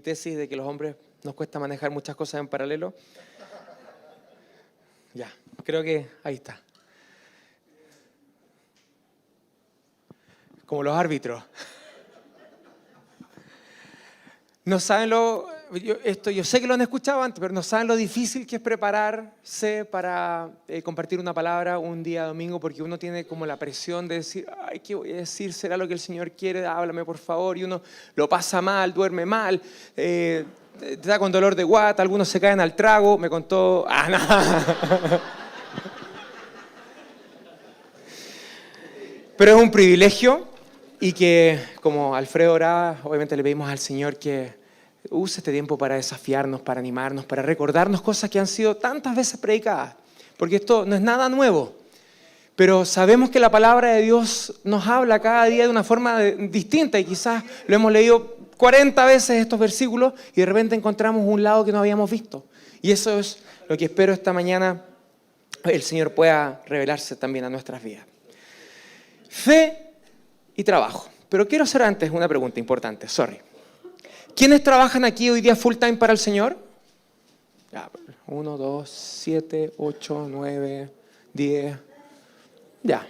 tesis de que los hombres nos cuesta manejar muchas cosas en paralelo. Ya, creo que ahí está. Como los árbitros. No saben yo sé que lo han escuchado antes, pero no saben lo difícil que es prepararse para compartir una palabra un día domingo, porque uno tiene como la presión de decir, ay, ¿qué voy a decir? ¿Será lo que el Señor quiere? Háblame, por favor. Y uno lo pasa mal, duerme mal, te da con dolor de guata, algunos se caen al trago. Me contó... no. Pero es un privilegio y que, como Alfredo oraba, obviamente le pedimos al Señor que use este tiempo para desafiarnos, para animarnos, para recordarnos cosas que han sido tantas veces predicadas. Porque esto no es nada nuevo, pero sabemos que la palabra de Dios nos habla cada día de una forma distinta y quizás lo hemos leído 40 veces estos versículos y de repente encontramos un lado que no habíamos visto. Y eso es lo que espero esta mañana el Señor pueda revelarse también a nuestras vidas. Fe y trabajo. Pero quiero hacer antes una pregunta importante, ¿Quiénes trabajan aquí hoy día full time para el Señor? 1, 2, 7, 8, 9, 10. Ya.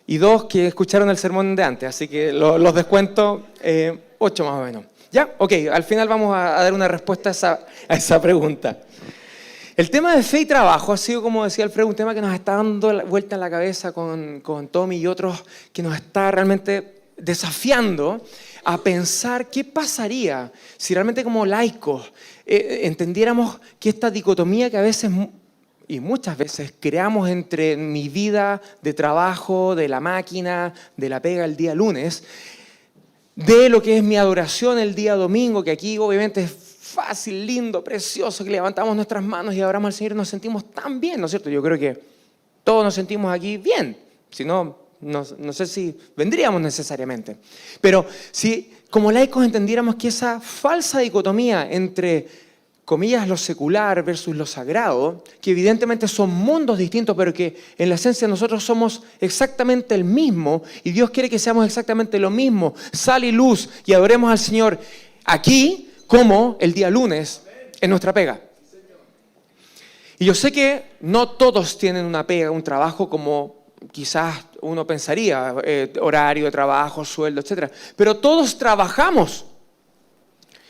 Y 2 que escucharon el sermón de antes, así que los descuento 8 más o menos. ¿Ya? Ok, al final vamos a dar una respuesta a esa pregunta. El tema de fe y trabajo ha sido, como decía Alfredo, un tema que nos está dando vuelta en la cabeza con Tommy y otros, que nos está realmente desafiando a pensar qué pasaría si realmente como laicos entendiéramos que esta dicotomía que a veces y muchas veces creamos entre mi vida de trabajo, de la máquina, de la pega el día lunes, de lo que es mi adoración el día domingo, que aquí obviamente es fácil, lindo, precioso, que levantamos nuestras manos y adoramos al Señor y nos sentimos tan bien, ¿no es cierto? Yo creo que todos nos sentimos aquí bien, si no, no sé si vendríamos necesariamente. Pero si como laicos entendiéramos que esa falsa dicotomía entre, comillas, lo secular versus lo sagrado, que evidentemente son mundos distintos, pero que en la esencia nosotros somos exactamente el mismo y Dios quiere que seamos exactamente lo mismo, sal y luz, y adoremos al Señor aquí como el día lunes en nuestra pega. Y yo sé que no todos tienen una pega, un trabajo como quizás uno pensaría, horario de trabajo, sueldo, etc. Pero todos trabajamos.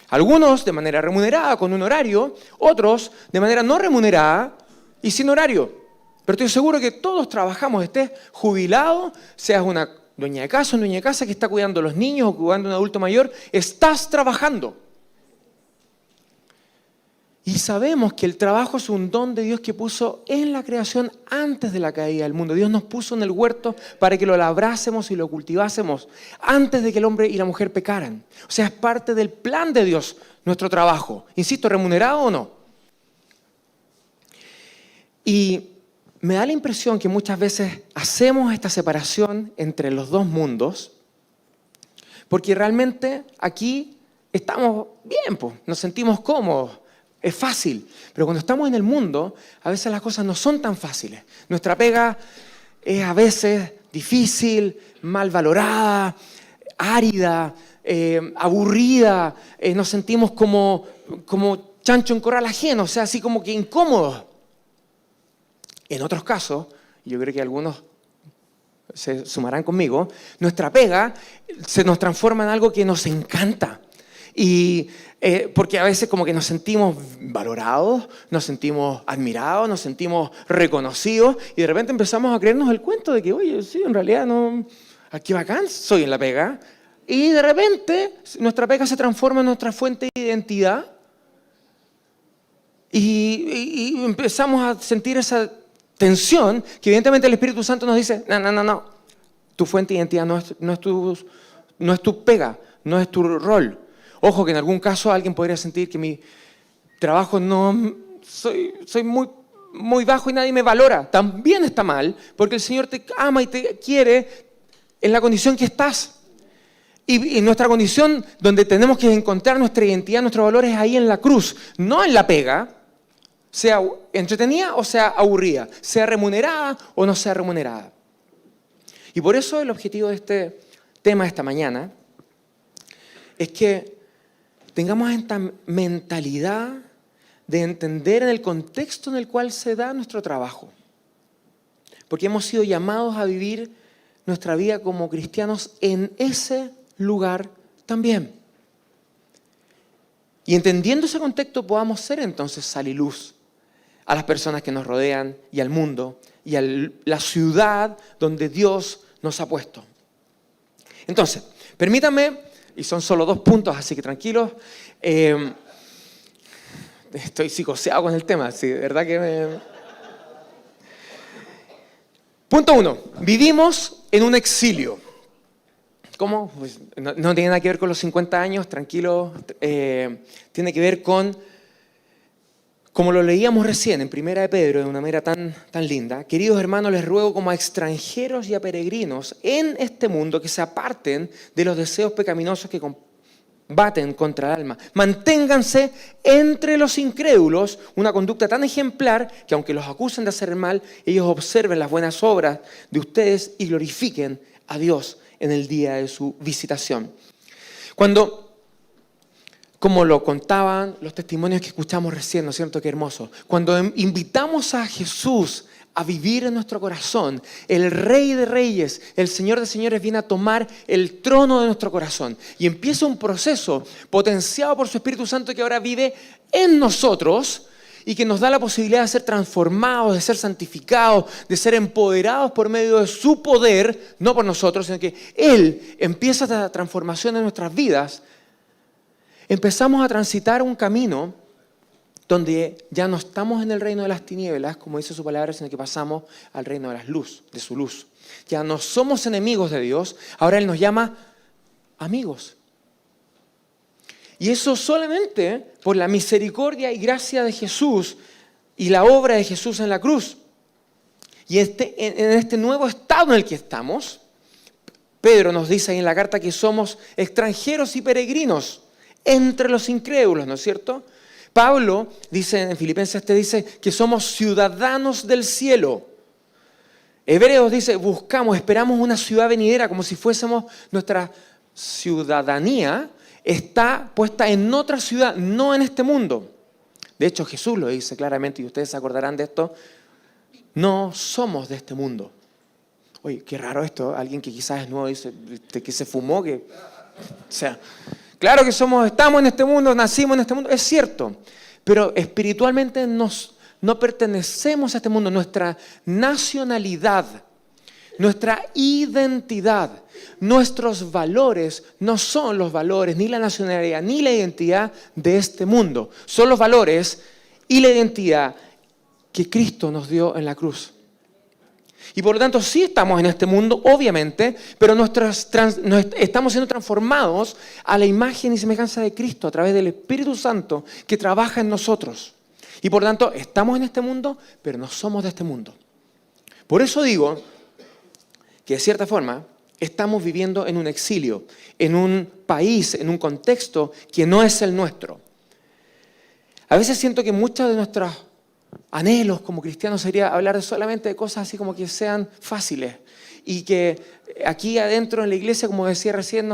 Algunos de manera remunerada, con un horario, otros de manera no remunerada y sin horario. Pero estoy seguro que todos trabajamos, estés jubilado, seas una dueña de casa, un dueño de casa que está cuidando a los niños o cuidando a un adulto mayor, estás trabajando. Y sabemos que el trabajo es un don de Dios que puso en la creación antes de la caída del mundo. Dios nos puso en el huerto para que lo labrásemos y lo cultivásemos antes de que el hombre y la mujer pecaran. O sea, es parte del plan de Dios nuestro trabajo. Insisto, ¿remunerado o no? Y me da la impresión que muchas veces hacemos esta separación entre los dos mundos porque realmente aquí estamos bien, pues, nos sentimos cómodos. Es fácil, pero cuando estamos en el mundo, a veces las cosas no son tan fáciles. Nuestra pega es a veces difícil, mal valorada, árida, aburrida. Nos sentimos como chancho en corral ajeno, o sea, así como que incómodos. En otros casos, yo creo que algunos se sumarán conmigo, nuestra pega se nos transforma en algo que nos encanta. Y porque a veces como que nos sentimos valorados, nos sentimos admirados, nos sentimos reconocidos y de repente empezamos a creernos el cuento de que, oye, sí, en realidad no, qué bacán, soy en la pega. Y de repente nuestra pega se transforma en nuestra fuente de identidad y empezamos a sentir esa tensión que evidentemente el Espíritu Santo nos dice, no, tu fuente de identidad no es tu pega, no es tu rol. Ojo que en algún caso alguien podría sentir que mi trabajo no... Soy muy bajo y nadie me valora. También está mal, porque el Señor te ama y te quiere en la condición que estás. Y nuestra condición donde tenemos que encontrar nuestra identidad, nuestros valores, ahí en la cruz, no en la pega, sea entretenida o sea aburrida, sea remunerada o no sea remunerada. Y por eso el objetivo de este tema esta mañana es que tengamos esta mentalidad de entender en el contexto en el cual se da nuestro trabajo. Porque hemos sido llamados a vivir nuestra vida como cristianos en ese lugar también. Y entendiendo ese contexto podamos ser entonces sal y luz a las personas que nos rodean y al mundo y a la ciudad donde Dios nos ha puesto. Entonces, permítanme, y son solo 2 puntos, así que tranquilos, estoy psicoseado con el tema, sí, de verdad que me... Punto 1. Vivimos en un exilio. ¿Cómo? Pues no tiene nada que ver con los 50 años, tranquilo. Tiene que ver con, como lo leíamos recién en Primera de Pedro, de una manera tan linda. Queridos hermanos, les ruego como a extranjeros y a peregrinos en este mundo que se aparten de los deseos pecaminosos que combaten contra el alma. Manténganse entre los incrédulos una conducta tan ejemplar que aunque los acusen de hacer el mal, ellos observen las buenas obras de ustedes y glorifiquen a Dios en el día de su visitación. Cuando, como lo contaban los testimonios que escuchamos recién, ¿no es cierto? Qué hermoso. Cuando invitamos a Jesús a vivir en nuestro corazón, el Rey de Reyes, el Señor de Señores viene a tomar el trono de nuestro corazón y empieza un proceso potenciado por su Espíritu Santo que ahora vive en nosotros y que nos da la posibilidad de ser transformados, de ser santificados, de ser empoderados por medio de su poder, no por nosotros, sino que Él empieza esta transformación en nuestras vidas. Empezamos a transitar un camino donde ya no estamos en el reino de las tinieblas, como dice su palabra, sino que pasamos al reino de de su luz. Ya no somos enemigos de Dios, ahora Él nos llama amigos. Y eso solamente por la misericordia y gracia de Jesús y la obra de Jesús en la cruz. Y en este nuevo estado en el que estamos, Pedro nos dice ahí en la carta que somos extranjeros y peregrinos entre los incrédulos, ¿no es cierto? Pablo dice en Filipenses dice que somos ciudadanos del cielo. Hebreos dice, esperamos una ciudad venidera como si fuésemos nuestra ciudadanía está puesta en otra ciudad, no en este mundo. De hecho, Jesús lo dice claramente y ustedes se acordarán de esto. No somos de este mundo. Oye, qué raro esto. Alguien que quizás es nuevo dice que se fumó. O sea, claro que estamos en este mundo, nacimos en este mundo. Es cierto. Pero espiritualmente no pertenecemos a este mundo. Nuestra nacionalidad, nuestra identidad, nuestros valores no son los valores, ni la nacionalidad, ni la identidad de este mundo. Son los valores y la identidad que Cristo nos dio en la cruz. Y por lo tanto sí estamos en este mundo, obviamente, pero estamos siendo transformados a la imagen y semejanza de Cristo a través del Espíritu Santo que trabaja en nosotros. Y por lo tanto estamos en este mundo, pero no somos de este mundo. Por eso digo que de cierta forma estamos viviendo en un exilio, en un país, en un contexto que no es el nuestro. A veces siento que muchos de nuestros anhelos como cristianos sería hablar solamente de cosas así como que sean fáciles y que aquí adentro en la iglesia, como decía recién,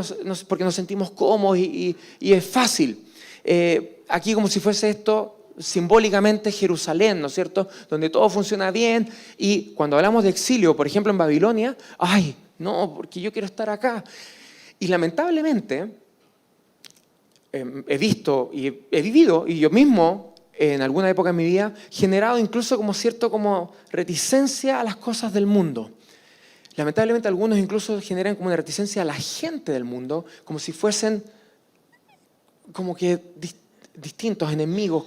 porque nos sentimos cómodos y es fácil. Aquí como si fuese esto simbólicamente Jerusalén, ¿no es cierto? Donde todo funciona bien y cuando hablamos de exilio, por ejemplo en Babilonia, ¡ay! No, porque yo quiero estar acá. Y lamentablemente he visto y he vivido, y yo mismo en alguna época de mi vida, generado incluso como reticencia a las cosas del mundo. Lamentablemente algunos incluso generan como una reticencia a la gente del mundo, como si fuesen como que distintos, enemigos,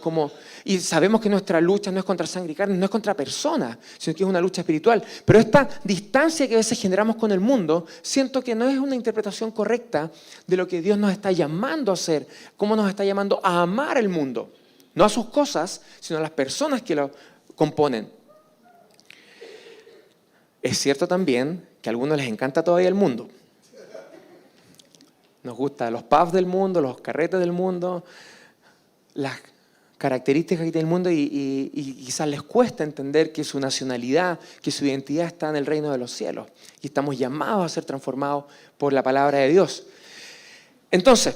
y sabemos que nuestra lucha no es contra sangre y carne, no es contra personas, sino que es una lucha espiritual. Pero esta distancia que a veces generamos con el mundo, siento que no es una interpretación correcta de lo que Dios nos está llamando a hacer, cómo nos está llamando a amar el mundo. No a sus cosas, sino a las personas que lo componen. Es cierto también que a algunos les encanta todavía el mundo. Nos gustan los pubs del mundo, los carretes del mundo, las características del mundo y quizás les cuesta entender que su nacionalidad, que su identidad está en el reino de los cielos. Y estamos llamados a ser transformados por la palabra de Dios. Entonces,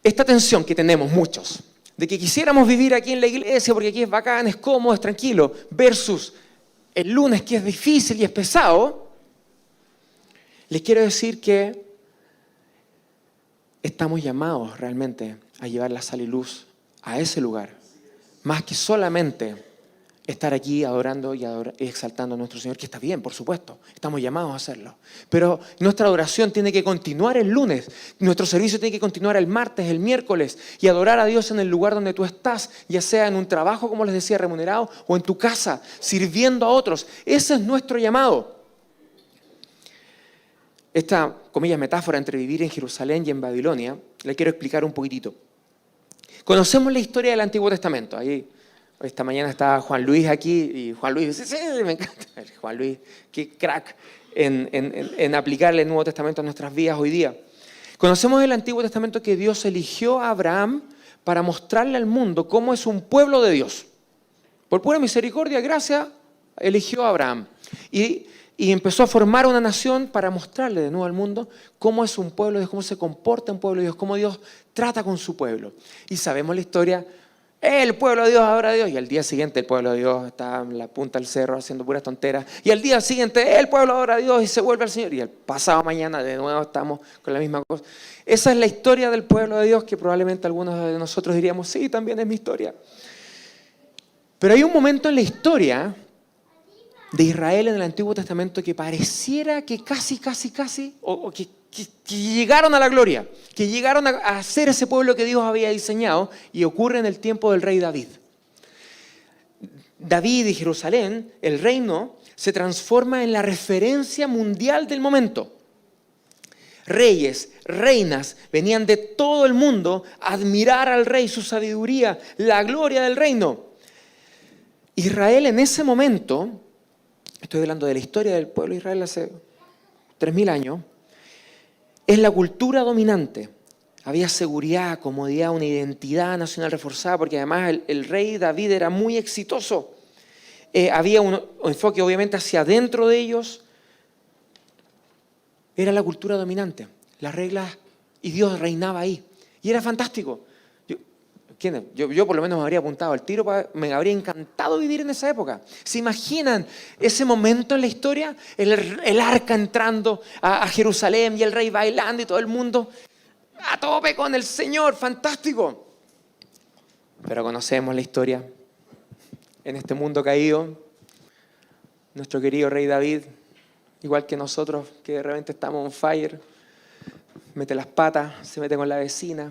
esta tensión que tenemos muchos, de que quisiéramos vivir aquí en la iglesia porque aquí es bacán, es cómodo, es tranquilo, versus el lunes que es difícil y es pesado, les quiero decir que estamos llamados realmente a llevar la sal y luz a ese lugar, más que solamente estar aquí adorando y exaltando a nuestro Señor, que está bien, por supuesto, estamos llamados a hacerlo. Pero nuestra adoración tiene que continuar el lunes, nuestro servicio tiene que continuar el martes, el miércoles, y adorar a Dios en el lugar donde tú estás, ya sea en un trabajo, como les decía, remunerado, o en tu casa, sirviendo a otros. Ese es nuestro llamado. Esta, comillas, metáfora entre vivir en Jerusalén y en Babilonia, la quiero explicar un poquitito. Conocemos la historia del Antiguo Testamento. Ahí, esta mañana estaba Juan Luis aquí y Juan Luis dice, sí, me encanta. Juan Luis, qué crack en aplicarle el Nuevo Testamento a nuestras vidas hoy día. Conocemos el Antiguo Testamento que Dios eligió a Abraham para mostrarle al mundo cómo es un pueblo de Dios. Por pura misericordia, gracia, eligió a Abraham. Y empezó a formar una nación para mostrarle de nuevo al mundo cómo es un pueblo de Dios, cómo se comporta un pueblo de Dios, cómo Dios trata con su pueblo. Y sabemos la historia, el pueblo de Dios adora a Dios, y al día siguiente el pueblo de Dios está en la punta del cerro haciendo puras tonteras, y al día siguiente el pueblo adora a Dios y se vuelve al Señor, y el pasado mañana de nuevo estamos con la misma cosa. Esa es la historia del pueblo de Dios que probablemente algunos de nosotros diríamos, sí, también es mi historia. Pero hay un momento en la historia de Israel en el Antiguo Testamento que pareciera que casi, o que llegaron a la gloria, que llegaron a ser ese pueblo que Dios había diseñado, y ocurre en el tiempo del rey David. David y Jerusalén, el reino, se transforma en la referencia mundial del momento. Reyes, reinas, venían de todo el mundo a admirar al rey, su sabiduría, la gloria del reino. Israel en ese momento, estoy hablando de la historia del pueblo de Israel hace 3000 años, es la cultura dominante. Había seguridad, comodidad, una identidad nacional reforzada, porque además el rey David era muy exitoso. Había un enfoque obviamente hacia adentro de ellos. Era la cultura dominante, las reglas, y Dios reinaba ahí. Y era fantástico. Yo por lo menos me habría apuntado al tiro, me habría encantado vivir en esa época. ¿Se imaginan ese momento en la historia? El arca entrando a Jerusalén y el rey bailando y todo el mundo a tope con el Señor, fantástico. Pero conocemos la historia. En este mundo caído, nuestro querido rey David, igual que nosotros, que de repente estamos on fire, mete las patas, se mete con la vecina.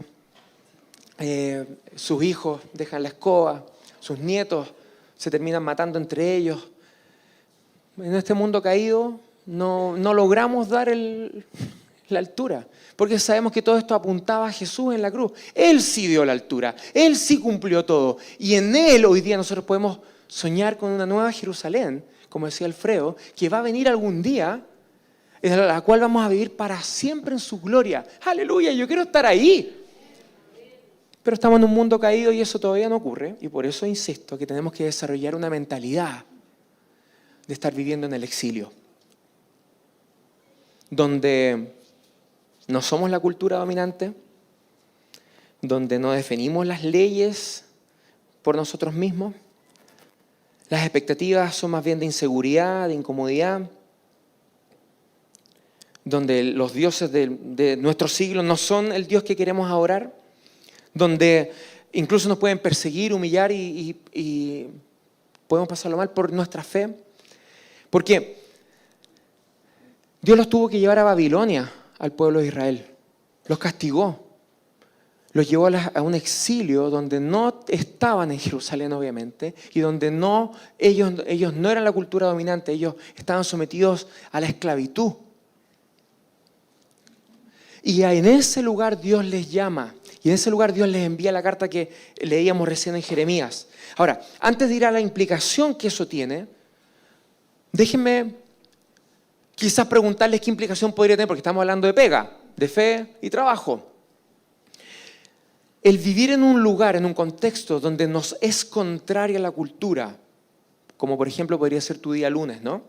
Sus hijos dejan la escoba, sus nietos se terminan matando entre ellos. En este mundo caído no logramos dar la altura, porque sabemos que todo esto apuntaba a Jesús en la cruz. Él sí dio la altura, Él sí cumplió todo, y en Él hoy día nosotros podemos soñar con una nueva Jerusalén, como decía Alfredo, que va a venir algún día, en la cual vamos a vivir para siempre en su gloria. ¡Aleluya! Yo quiero estar ahí. Pero estamos en un mundo caído y eso todavía no ocurre, y por eso insisto que tenemos que desarrollar una mentalidad de estar viviendo en el exilio, donde no somos la cultura dominante, donde no definimos las leyes por nosotros mismos, las expectativas son más bien de inseguridad, de incomodidad, donde los dioses de nuestro siglo no son el Dios que queremos adorar, donde incluso nos pueden perseguir, humillar y podemos pasarlo mal por nuestra fe. Porque Dios los tuvo que llevar a Babilonia, al pueblo de Israel. Los castigó. Los llevó a un exilio donde no estaban en Jerusalén, obviamente, y donde ellos no eran la cultura dominante, ellos estaban sometidos a la esclavitud. Y en ese lugar Dios les llama. Y en ese lugar Dios les envía la carta que leíamos recién en Jeremías. Ahora, antes de ir a la implicación que eso tiene, déjenme quizás preguntarles qué implicación podría tener, porque estamos hablando de pega, de fe y trabajo. El vivir en un lugar, en un contexto donde nos es contraria la cultura, como por ejemplo podría ser tu día lunes, ¿no?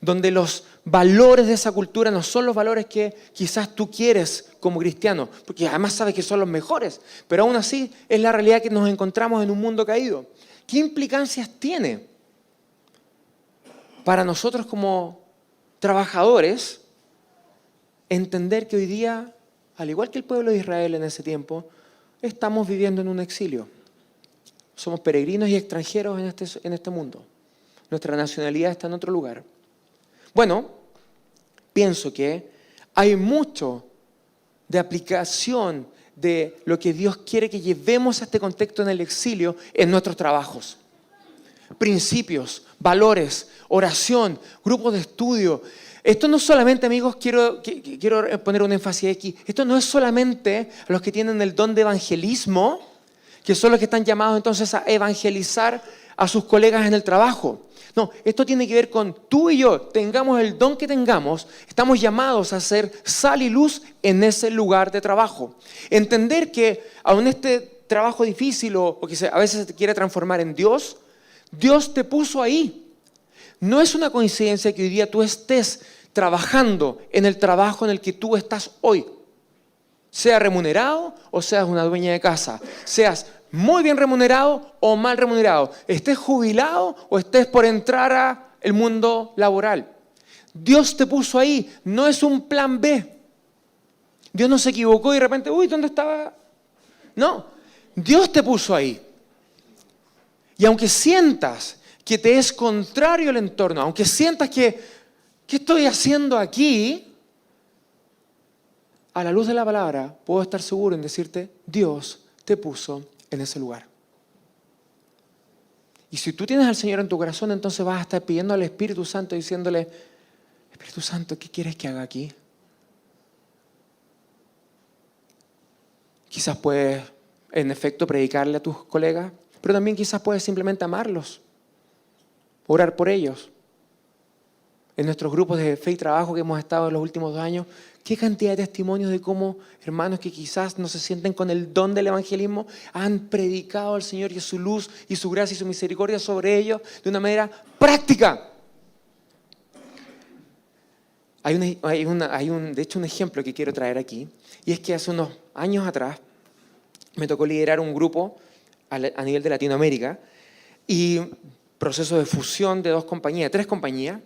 donde los valores de esa cultura no son los valores que quizás tú quieres como cristiano, porque además sabes que son los mejores, pero aún así es la realidad que nos encontramos en un mundo caído. ¿Qué implicancias tiene para nosotros como trabajadores entender que hoy día, al igual que el pueblo de Israel en ese tiempo, estamos viviendo en un exilio? Somos peregrinos y extranjeros en este mundo. Nuestra nacionalidad está en otro lugar. Bueno, pienso que hay mucho de aplicación de lo que Dios quiere que llevemos a este contexto en el exilio en nuestros trabajos. Principios, valores, oración, grupos de estudio. Esto no solamente, amigos, quiero poner un énfasis aquí, esto no es solamente a los que tienen el don de evangelismo, que son los que están llamados entonces a evangelizar a sus colegas en el trabajo. No, esto tiene que ver con tú y yo, tengamos el don que tengamos, estamos llamados a ser sal y luz en ese lugar de trabajo. Entender que aun este trabajo difícil o que a veces se te quiere transformar en Dios, Dios te puso ahí. No es una coincidencia que hoy día tú estés trabajando en el trabajo en el que tú estás hoy. Sea remunerado o seas una dueña de casa, seas muy bien remunerado o mal remunerado, estés jubilado o estés por entrar al mundo laboral. Dios te puso ahí, no es un plan B. Dios no se equivocó y de repente, ¿dónde estaba? No, Dios te puso ahí. Y aunque sientas que te es contrario el entorno, aunque sientas que, ¿qué estoy haciendo aquí? A la luz de la palabra, puedo estar seguro en decirte, Dios te puso en ese lugar. Y si tú tienes al Señor en tu corazón, entonces vas a estar pidiendo al Espíritu Santo, diciéndole, Espíritu Santo, ¿qué quieres que haga aquí? Quizás puedes, en efecto, predicarle a tus colegas, pero también quizás puedes simplemente amarlos, orar por ellos. En nuestros grupos de fe y trabajo que hemos estado en los últimos 2 años, qué cantidad de testimonios de cómo hermanos que quizás no se sienten con el don del evangelismo han predicado al Señor y su luz y su gracia y su misericordia sobre ellos de una manera práctica. Hay de hecho un ejemplo que quiero traer aquí, y es que hace unos años atrás me tocó liderar un grupo a nivel de Latinoamérica y proceso de fusión de 3 compañías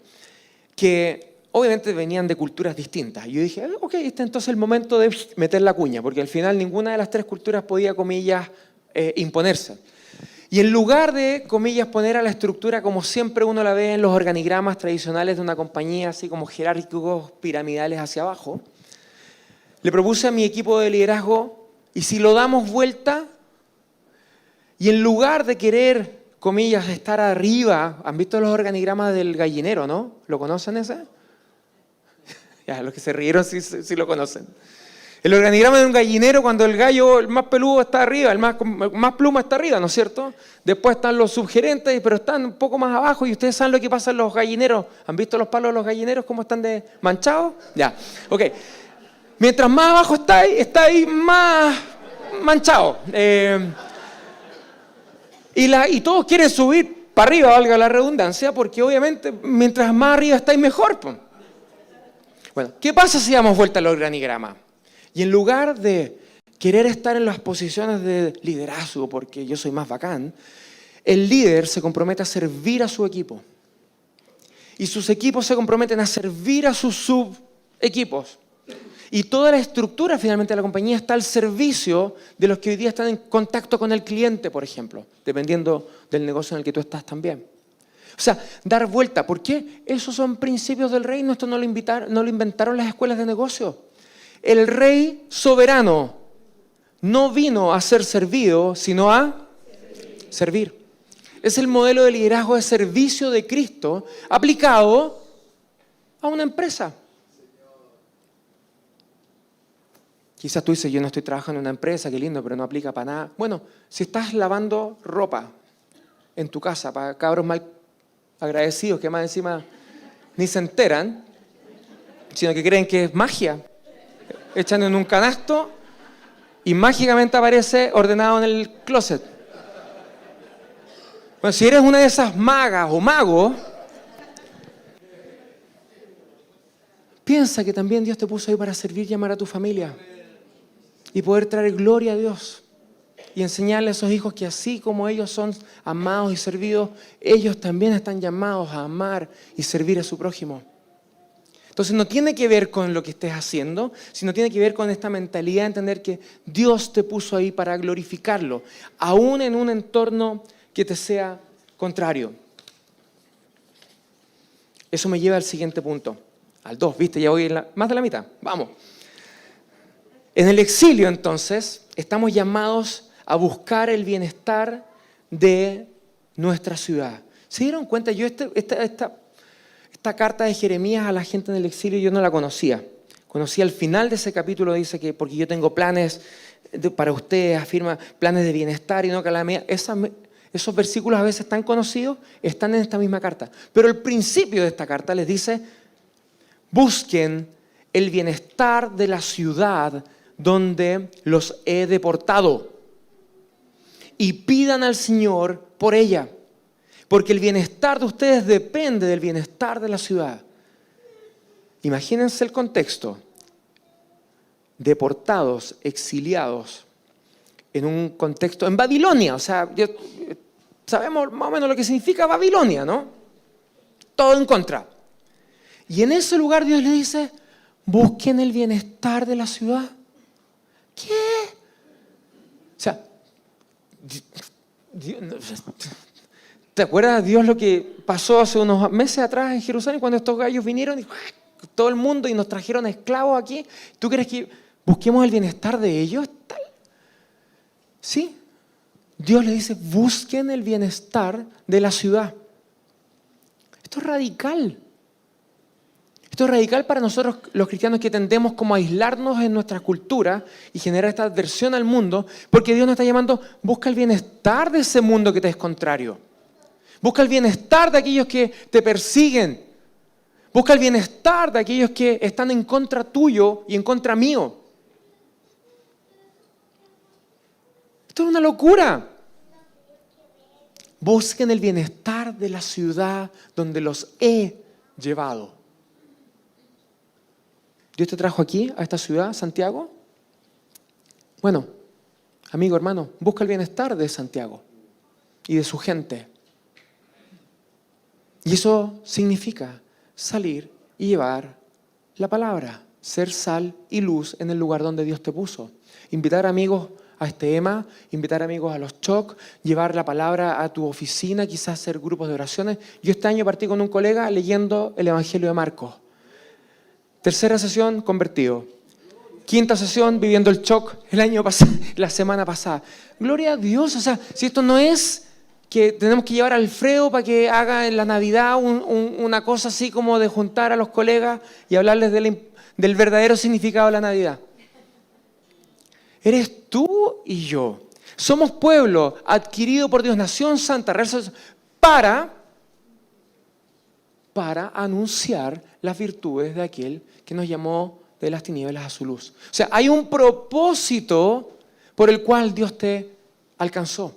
que obviamente venían de culturas distintas. Y yo dije, ok, este es entonces el momento de meter la cuña, porque al final ninguna de las 3 culturas podía, comillas, imponerse. Y en lugar de, comillas, poner a la estructura como siempre uno la ve en los organigramas tradicionales de una compañía, así como jerárquicos piramidales hacia abajo, le propuse a mi equipo de liderazgo, y si lo damos vuelta, y en lugar de querer, comillas, estar arriba, ¿han visto los organigramas del gallinero, no? ¿Lo conocen ese? Ya, los que se rieron sí lo conocen. El organigrama de un gallinero, cuando el gallo, el más peludo, está arriba, el más pluma está arriba, ¿no es cierto? Después están los subgerentes, pero están un poco más abajo, y ustedes saben lo que pasa en los gallineros. ¿Han visto los palos de los gallineros cómo están manchados? Ya, ok. Mientras más abajo está ahí más manchado. Y todos quieren subir para arriba, valga la redundancia, porque obviamente mientras más arriba estáis mejor. Bueno, ¿qué pasa si damos vuelta al organigrama? Y en lugar de querer estar en las posiciones de liderazgo, porque yo soy más bacán, el líder se compromete a servir a su equipo. Y sus equipos se comprometen a servir a sus subequipos. Y toda la estructura finalmente de la compañía está al servicio de los que hoy día están en contacto con el cliente, por ejemplo, dependiendo del negocio en el que tú estás también. O sea, dar vuelta. ¿Por qué? Esos son principios del reino. Esto no lo inventaron las escuelas de negocio. El rey soberano no vino a ser servido, sino a servir. Es el modelo de liderazgo de servicio de Cristo aplicado a una empresa. Quizás tú dices, yo no estoy trabajando en una empresa, qué lindo, pero no aplica para nada. Bueno, si estás lavando ropa en tu casa para cabros mal agradecidos que más encima ni se enteran, sino que creen que es magia, echan en un canasto y mágicamente aparece ordenado en el closet. Bueno, si eres una de esas magas o magos, piensa que también Dios te puso ahí para servir y amar a tu familia y poder traer gloria a Dios y enseñarle a esos hijos que así como ellos son amados y servidos, ellos también están llamados a amar y servir a su prójimo. Entonces no tiene que ver con lo que estés haciendo, sino tiene que ver con esta mentalidad de entender que Dios te puso ahí para glorificarlo, aún en un entorno que te sea contrario. Eso me lleva al siguiente punto, al 2, ¿viste? Ya voy más de la mitad, vamos. En el exilio, entonces, estamos llamados a buscar el bienestar de nuestra ciudad. ¿Se dieron cuenta? Yo esta carta de Jeremías a la gente en el exilio yo no la conocía. Conocí al final de ese capítulo, dice que porque yo tengo planes para ustedes, afirma planes de bienestar y no calamidad. Esos versículos a veces tan conocidos están en esta misma carta. Pero el principio de esta carta les dice, busquen el bienestar de la ciudad donde los he deportado y pidan al Señor por ella. Porque el bienestar de ustedes depende del bienestar de la ciudad. Imagínense el contexto. Deportados, exiliados, en un contexto, en Babilonia. O sea, sabemos más o menos lo que significa Babilonia, ¿no? Todo en contra. Y en ese lugar Dios le dice, busquen el bienestar de la ciudad. ¿Qué? O sea, ¿te acuerdas, Dios, lo que pasó hace unos meses atrás en Jerusalén cuando estos gallos vinieron y todo el mundo y nos trajeron esclavos aquí? ¿Tú crees que busquemos el bienestar de ellos? Sí. Dios le dice, busquen el bienestar de la ciudad. Esto es radical. Esto es radical para nosotros los cristianos que tendemos como a aislarnos en nuestra cultura y generar esta adversión al mundo, porque Dios nos está llamando, busca el bienestar de ese mundo que te es contrario. Busca el bienestar de aquellos que te persiguen. Busca el bienestar de aquellos que están en contra tuyo y en contra mío. Esto es una locura. Busquen el bienestar de la ciudad donde los he llevado. Dios te trajo aquí, a esta ciudad, Santiago. Bueno, amigo, hermano, busca el bienestar de Santiago y de su gente. Y eso significa salir y llevar la palabra, ser sal y luz en el lugar donde Dios te puso. Invitar amigos a este EMA, invitar amigos a los CHOC, llevar la palabra a tu oficina, quizás hacer grupos de oraciones. Yo este año partí con un colega leyendo el Evangelio de Marcos. Tercera sesión, convertido. Quinta sesión, viviendo el CHOC el año pasado, la semana pasada. Gloria a Dios, o sea, si esto no es que tenemos que llevar a Alfredo para que haga en la Navidad una cosa así como de juntar a los colegas y hablarles del verdadero significado de la Navidad. Eres tú y yo. Somos pueblo adquirido por Dios, nación santa, para anunciar las virtudes de aquel que nos llamó de las tinieblas a su luz. O sea, hay un propósito por el cual Dios te alcanzó.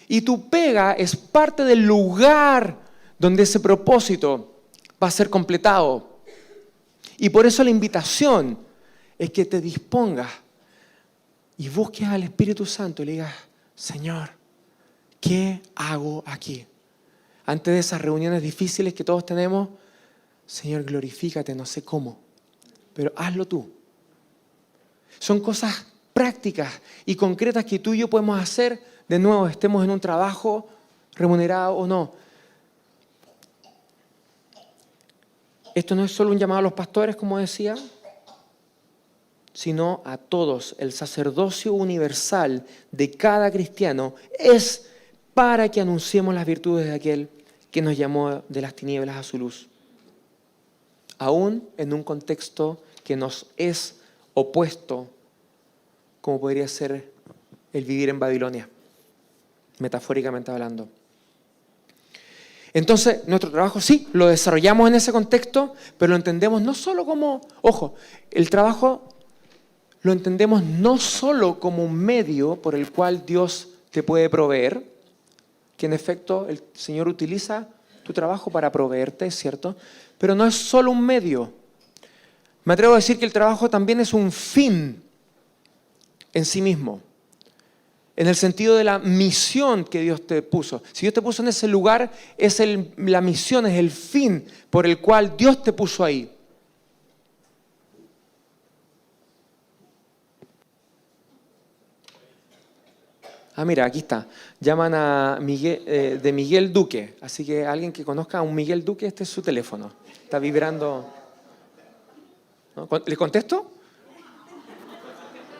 Y tu pega es parte del lugar donde ese propósito va a ser completado. Y por eso la invitación es que te dispongas y busques al Espíritu Santo y le digas, Señor, ¿qué hago aquí? Antes de esas reuniones difíciles que todos tenemos, Señor, glorifícate, no sé cómo, pero hazlo tú. Son cosas prácticas y concretas que tú y yo podemos hacer, de nuevo, estemos en un trabajo remunerado o no. Esto no es solo un llamado a los pastores, como decía, sino a todos. El sacerdocio universal de cada cristiano es para que anunciemos las virtudes de aquel que nos llamó de las tinieblas a su luz. Aún en un contexto que nos es opuesto, como podría ser el vivir en Babilonia, metafóricamente hablando. Entonces, nuestro trabajo sí, lo desarrollamos en ese contexto, pero lo entendemos no solo como, ojo, el trabajo lo entendemos no solo como un medio por el cual Dios te puede proveer, que en efecto el Señor utiliza tu trabajo para proveerte, ¿es cierto? Pero no es solo un medio. Me atrevo a decir que el trabajo también es un fin en sí mismo, en el sentido de la misión que Dios te puso. Si Dios te puso en ese lugar, la misión, es el fin por el cual Dios te puso ahí. Ah, mira, aquí está. Llaman a Miguel, de Miguel Duque. Así que alguien que conozca a un Miguel Duque, este es su teléfono. Está vibrando. ¿No? ¿Le contesto?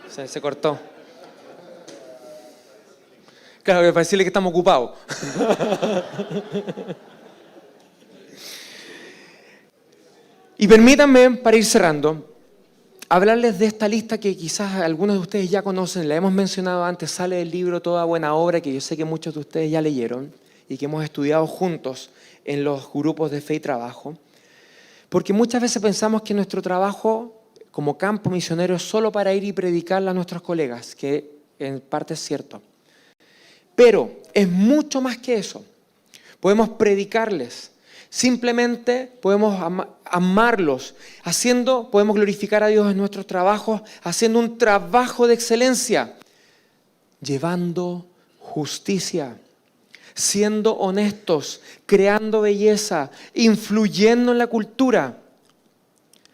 Se cortó. Claro, para decirle que estamos ocupados. Y permítanme, para ir cerrando, hablarles de esta lista que quizás algunos de ustedes ya conocen, la hemos mencionado antes, sale del libro Toda Buena Obra, que yo sé que muchos de ustedes ya leyeron y que hemos estudiado juntos en los grupos de fe y trabajo. Porque muchas veces pensamos que nuestro trabajo como campo misionero es solo para ir y predicarle a nuestros colegas, que en parte es cierto. Pero es mucho más que eso. Podemos predicarles, simplemente podemos amarlos, podemos glorificar a Dios en nuestros trabajos, haciendo un trabajo de excelencia, llevando justicia, siendo honestos, creando belleza, influyendo en la cultura,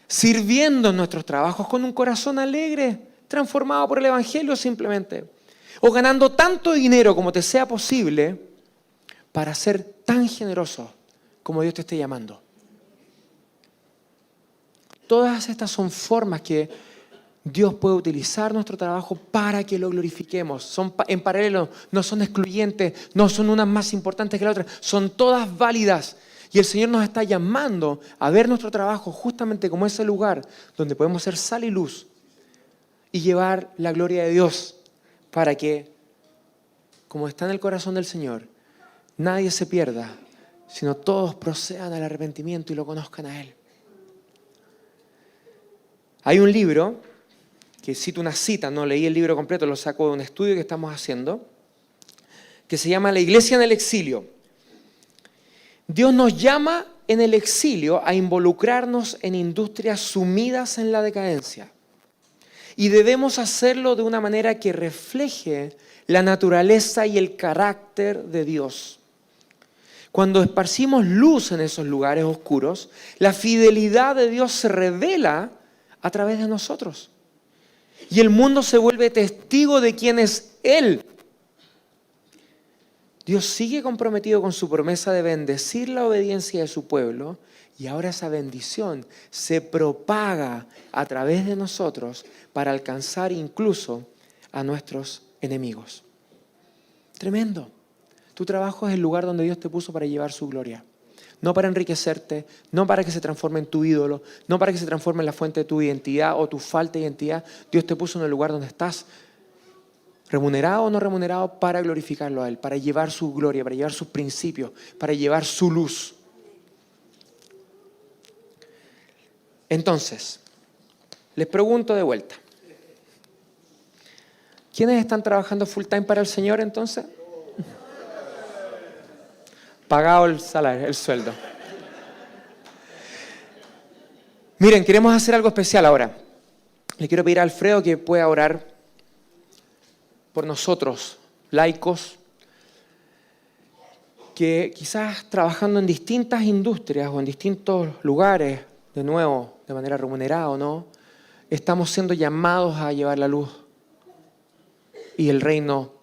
sirviendo en nuestros trabajos con un corazón alegre, transformado por el Evangelio simplemente, o ganando tanto dinero como te sea posible para ser tan generoso como Dios te esté llamando. Todas estas son formas que Dios puede utilizar nuestro trabajo para que lo glorifiquemos. Son en paralelo, no son excluyentes, no son unas más importantes que la otra, son todas válidas. Y el Señor nos está llamando a ver nuestro trabajo justamente como ese lugar donde podemos ser sal y luz y llevar la gloria de Dios para que, como está en el corazón del Señor, nadie se pierda, sino todos procedan al arrepentimiento y lo conozcan a Él. Hay un libro, que cito una cita, no leí el libro completo, lo saco de un estudio que estamos haciendo, que se llama La Iglesia en el Exilio. Dios nos llama en el exilio a involucrarnos en industrias sumidas en la decadencia. Y debemos hacerlo de una manera que refleje la naturaleza y el carácter de Dios. Cuando esparcimos luz en esos lugares oscuros, la fidelidad de Dios se revela a través de nosotros. Y el mundo se vuelve testigo de quién es Él. Dios sigue comprometido con su promesa de bendecir la obediencia de su pueblo y ahora esa bendición se propaga a través de nosotros para alcanzar incluso a nuestros enemigos. Tremendo. Tu trabajo es el lugar donde Dios te puso para llevar su gloria. No para enriquecerte, no para que se transforme en tu ídolo, no para que se transforme en la fuente de tu identidad o tu falta de identidad. Dios te puso en el lugar donde estás, remunerado o no remunerado, para glorificarlo a Él, para llevar su gloria, para llevar sus principios, para llevar su luz. Entonces, les pregunto de vuelta. ¿Quiénes están trabajando full time para el Señor entonces? Pagado el salario, el sueldo. Miren, queremos hacer algo especial ahora. Le quiero pedir a Alfredo que pueda orar por nosotros, laicos, que quizás trabajando en distintas industrias o en distintos lugares, de nuevo, de manera remunerada o no, estamos siendo llamados a llevar la luz y el reino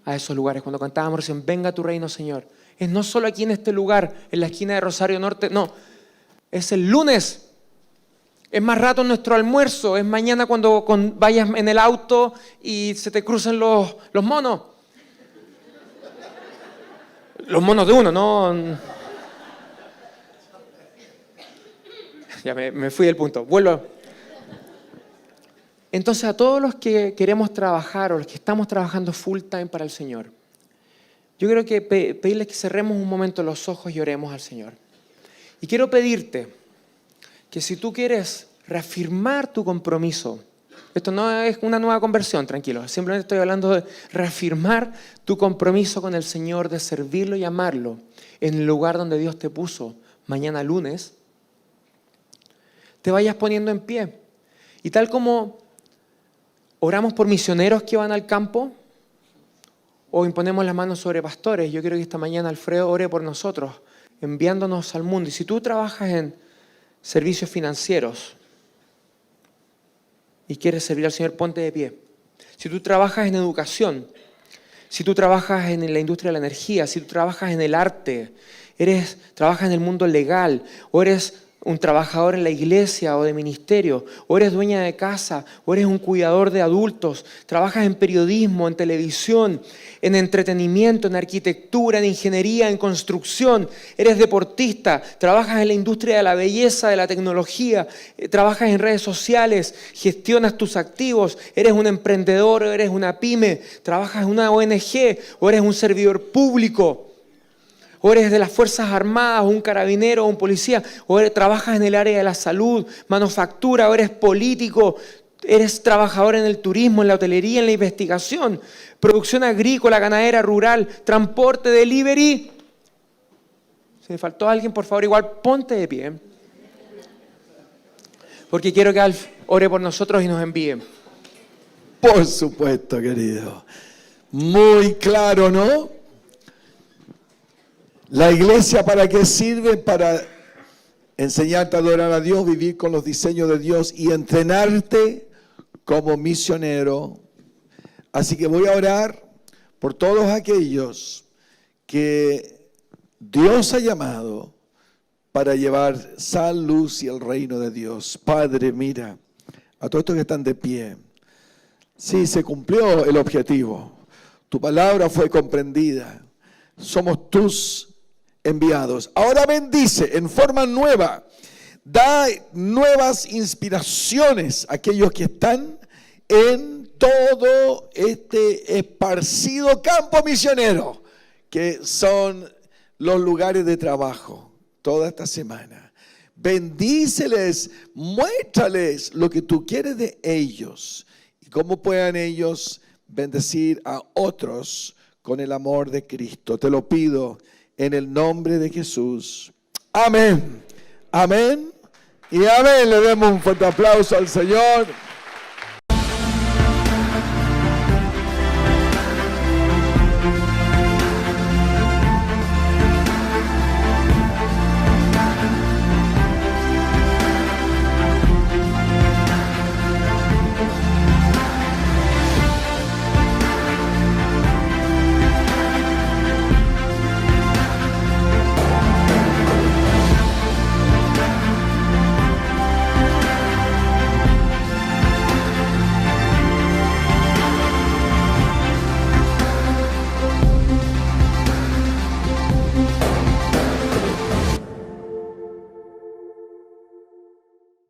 a esos lugares. Cuando cantábamos recién, venga tu reino, Señor. Es no solo aquí en este lugar, en la esquina de Rosario Norte, no. Es el lunes. Es más rato en nuestro almuerzo. Es mañana cuando vayas en el auto y se te crucen los monos. Los monos de uno, no. Ya me fui del punto. Vuelvo. Entonces, a todos los que queremos trabajar o los que estamos trabajando full time para el Señor, yo quiero que pedirles que cerremos un momento los ojos y oremos al Señor. Y quiero pedirte que si tú quieres reafirmar tu compromiso, esto no es una nueva conversión, tranquilo, simplemente estoy hablando de reafirmar tu compromiso con el Señor, de servirlo y amarlo en el lugar donde Dios te puso mañana lunes, te vayas poniendo en pie. Y tal como oramos por misioneros que van al campo, o imponemos las manos sobre pastores, yo quiero que esta mañana Alfredo ore por nosotros, enviándonos al mundo. Y si tú trabajas en servicios financieros y quieres servir al Señor, ponte de pie. Si tú trabajas en educación, si tú trabajas en la industria de la energía, si tú trabajas en el arte, trabajas en el mundo legal, o eres un trabajador en la iglesia o de ministerio, o eres dueña de casa, o eres un cuidador de adultos, trabajas en periodismo, en televisión, en entretenimiento, en arquitectura, en ingeniería, en construcción, eres deportista, trabajas en la industria de la belleza, de la tecnología, trabajas en redes sociales, gestionas tus activos, eres un emprendedor o eres una pyme, trabajas en una ONG o eres un servidor público, o eres de las Fuerzas Armadas, o un carabinero, o un policía, o trabajas en el área de la salud, manufactura, o eres político, eres trabajador en el turismo, en la hotelería, en la investigación, producción agrícola, ganadera, rural, transporte, delivery. Si me faltó alguien, por favor, igual ponte de pie. Porque quiero que Alf ore por nosotros y nos envíe. Por supuesto, querido. Muy claro, ¿no? La iglesia, ¿para qué sirve? Para enseñarte a adorar a Dios, vivir con los diseños de Dios y entrenarte como misionero. Así que voy a orar por todos aquellos que Dios ha llamado para llevar sal, luz y el reino de Dios. Padre, mira, a todos estos que están de pie. Sí, se cumplió el objetivo. Tu palabra fue comprendida. Somos tus enviados. Ahora bendice en forma nueva. Da nuevas inspiraciones a aquellos que están en todo este esparcido campo misionero, que son los lugares de trabajo toda esta semana. Bendíceles, muéstrales lo que tú quieres de ellos y cómo puedan ellos bendecir a otros con el amor de Cristo. Te lo pido en el nombre de Jesús. Amén. Amén. Y amén. Le demos un fuerte aplauso al Señor.